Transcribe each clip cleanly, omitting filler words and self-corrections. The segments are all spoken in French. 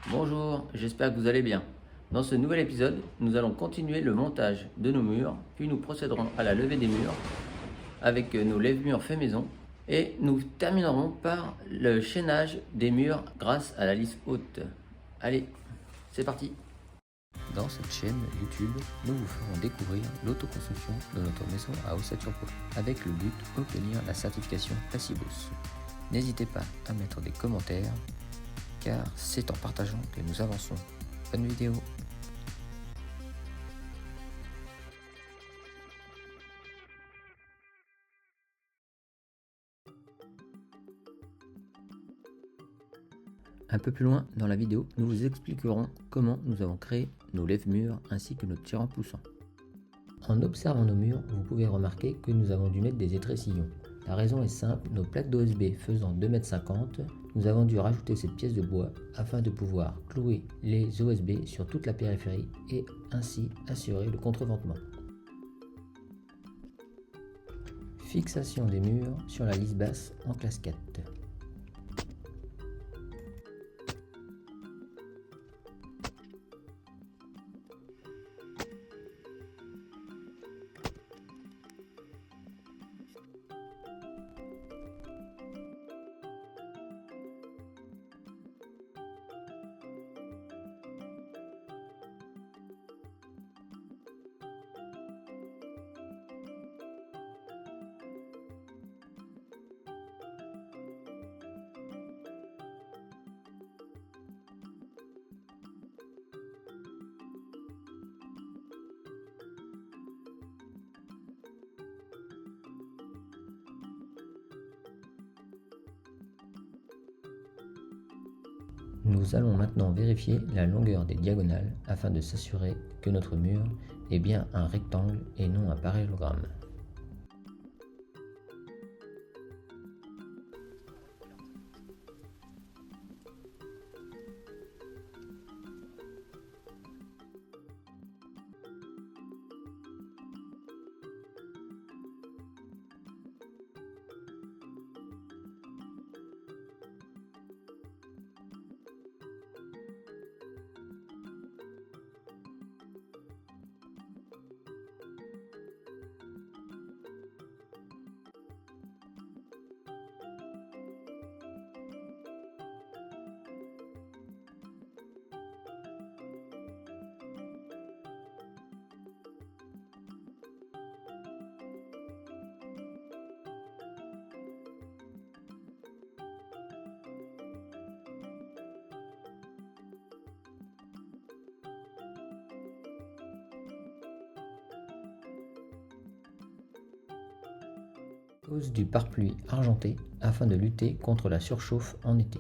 Bonjour, j'espère que vous allez bien. Dans ce nouvel épisode, nous allons continuer le montage de nos murs, puis nous procéderons à la levée des murs avec nos lève-murs faits maison et nous terminerons par le chaînage des murs grâce à la lisse haute. Allez, c'est parti. Dans cette chaîne YouTube, nous vous ferons découvrir l'autoconstruction de notre maison à ossature poids avec le but d'obtenir la certification Passibos. N'hésitez pas à mettre des commentaires car c'est en partageant que nous avançons. Bonne vidéo. Un peu plus loin dans la vidéo, nous vous expliquerons comment nous avons créé nos lève-murs ainsi que notre tirant poussant. En observant nos murs, vous pouvez remarquer que nous avons dû mettre des étrécillons. La raison est simple, nos plaques d'OSB faisant 2,50 m, nous avons dû rajouter cette pièce de bois afin de pouvoir clouer les OSB sur toute la périphérie et ainsi assurer le contreventement. Fixation des murs sur la lisse basse en casquette. Nous allons maintenant vérifier la longueur des diagonales afin de s'assurer que notre mur est bien un rectangle et non un parallélogramme. Pose du pare-pluie argenté afin de lutter contre la surchauffe en été.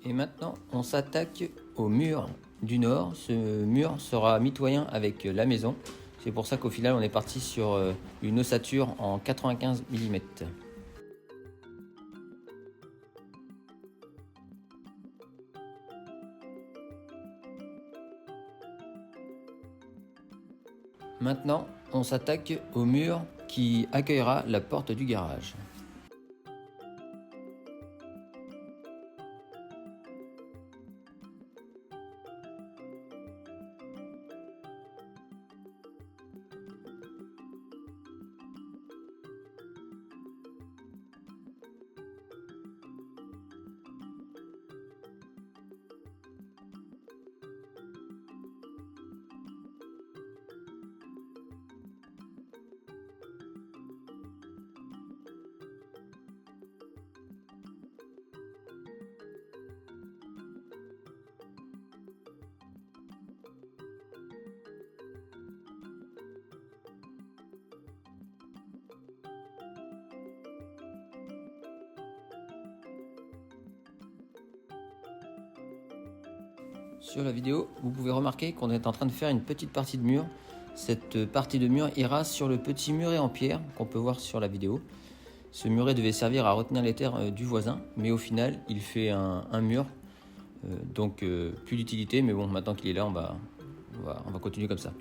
Et maintenant, on s'attaque au mur du nord. Ce mur sera mitoyen avec la maison. C'est pour ça qu'au final, on est parti sur une ossature en 95 mm. Maintenant, on s'attaque au mur qui accueillera la porte du garage. Sur la vidéo, vous pouvez remarquer qu'on est en train de faire une petite partie de mur Cette partie de mur ira sur le petit muret en pierre qu'on peut voir sur la vidéo. Ce muret devait servir à retenir les terres du voisin, mais au final il fait un mur, donc plus d'utilité, mais bon, maintenant qu'il est là, on va continuer comme ça.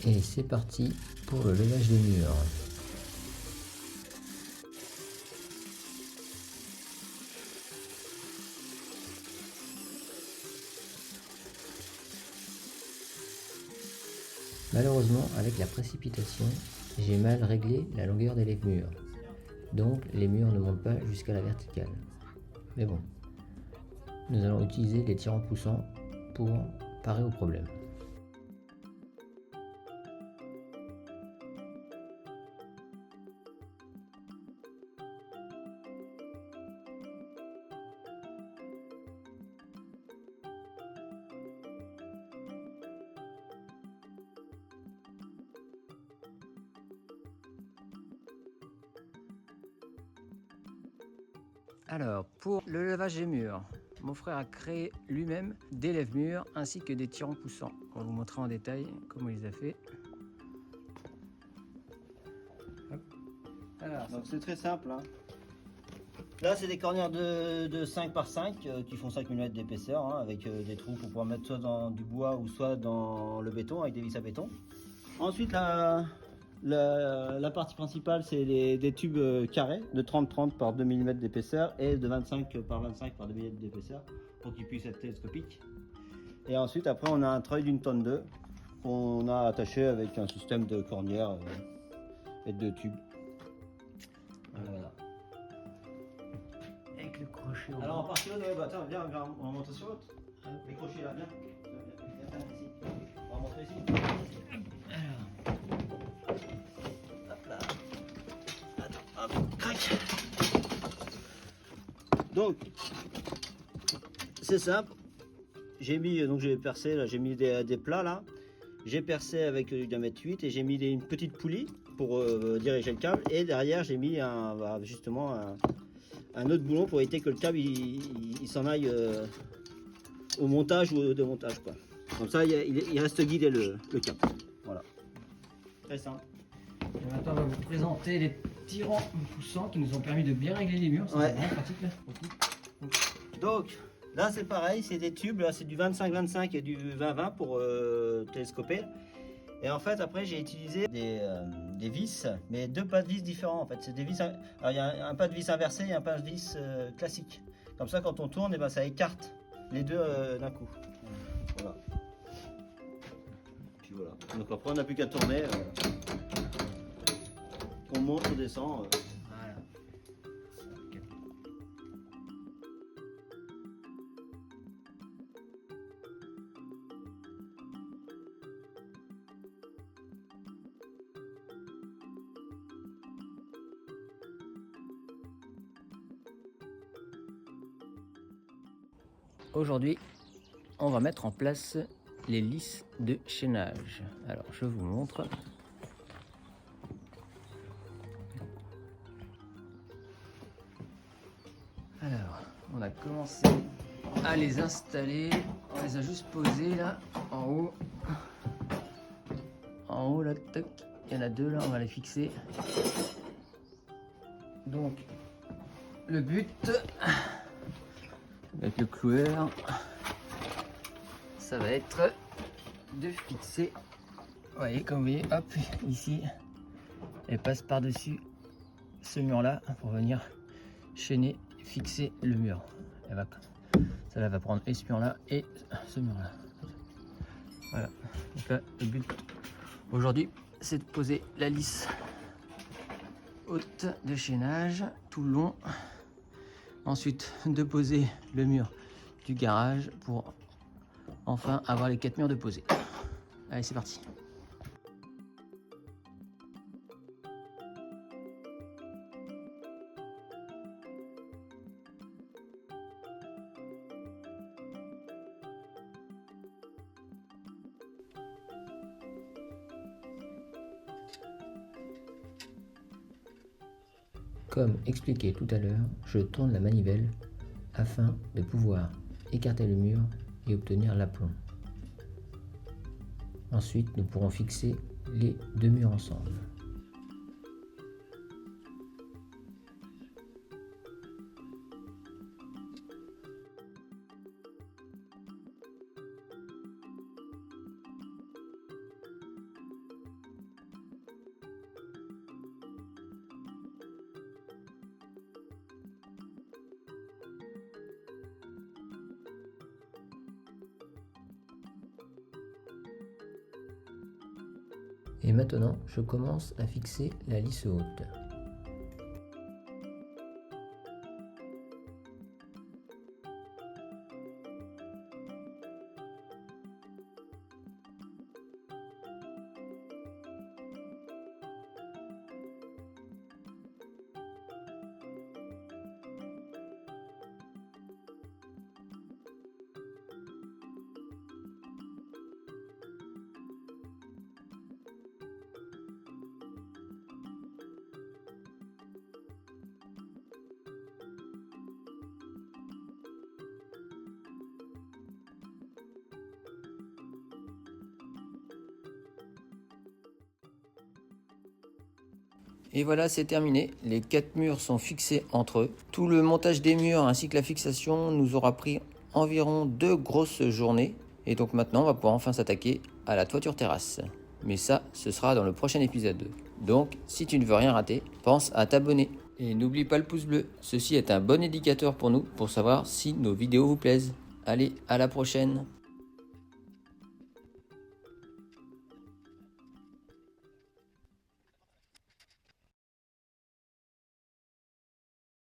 Et c'est parti pour le levage des murs. Malheureusement, avec la précipitation, j'ai mal réglé la longueur des lève-murs. Donc les murs ne montent pas jusqu'à la verticale. Mais bon, nous allons utiliser les tirants poussants pour parer au problème. Alors, pour le levage des murs, mon frère a créé lui-même des lève-murs ainsi que des tirants poussants. On va vous montrer en détail comment il les a fait. Alors, donc c'est très simple. Hein. Là, c'est des cornières de 5 par 5 qui font 5 mm d'épaisseur, hein, avec des trous pour pouvoir mettre soit dans du bois ou soit dans le béton, avec des vis à béton. Ensuite, la partie principale, c'est des tubes carrés de 30-30 par 2 mm d'épaisseur et de 25 par 25 par 2 mm d'épaisseur pour qu'ils puissent être télescopiques. Et ensuite, après, on a un treuil d'une tonne 2 qu'on a attaché avec un système de cornières et de tubes. Voilà. Avec le crochet. Alors, en partie, attends, viens, on va monter sur l'autre. Les crochets là, viens. Viens ici. On va montrer ici. Hop là. Attends, hop, crac. Donc, c'est simple. J'ai mis, donc j'ai percé, là, j'ai mis des plats là. J'ai percé avec du diamètre 8 et j'ai mis une petite poulie pour diriger le câble. Et derrière, j'ai mis justement un autre boulon pour éviter que le câble il s'en aille au montage ou au démontage, quoi. Comme ça, il reste guidé le câble. Voilà. Très simple. Et maintenant, on va vous présenter les tirants poussants qui nous ont permis de bien régler les murs. C'est vraiment pratique là. Donc, là c'est pareil, c'est des tubes, là c'est du 25-25 et du 20-20 pour télescoper. Et en fait, après j'ai utilisé des vis, mais deux pas de vis différents en fait. C'est des vis. Alors il y a un pas de vis inversé et un pas de vis classique. Comme ça, quand on tourne, et ben, ça écarte les deux d'un coup. Voilà. Puis voilà. Donc après, on n'a plus qu'à tourner. On monte, on descend. Voilà. Aujourd'hui, on va mettre en place les lisses de chaînage. Alors, je vous montre. Alors, on a commencé à les installer. On les a juste posés là, en haut. En haut là, tac. Il y en a deux là, on va les fixer. Donc, le but, avec le cloueur, ça va être de fixer. Vous voyez, comme vous voyez, hop, ici, elle passe par-dessus ce mur-là pour venir chaîner, fixer le mur. Ça va prendre ce mur-là et ce mur-là. Voilà. Donc là, le but aujourd'hui, c'est de poser la lisse haute de chaînage tout le long. Ensuite, de poser le mur du garage pour enfin avoir les 4 murs de poser. Allez, c'est parti. Comme expliqué tout à l'heure, je tourne la manivelle afin de pouvoir écarter le mur et obtenir l'aplomb. Ensuite, nous pourrons fixer les deux murs ensemble. Et maintenant, je commence à fixer la lisse haute. Et voilà, c'est terminé. Les 4 murs sont fixés entre eux. Tout le montage des murs ainsi que la fixation nous aura pris environ 2 grosses journées. Et donc maintenant, on va pouvoir enfin s'attaquer à la toiture terrasse. Mais ça, ce sera dans le prochain épisode. Donc, si tu ne veux rien rater, pense à t'abonner. Et n'oublie pas le pouce bleu. Ceci est un bon indicateur pour nous pour savoir si nos vidéos vous plaisent. Allez, à la prochaine!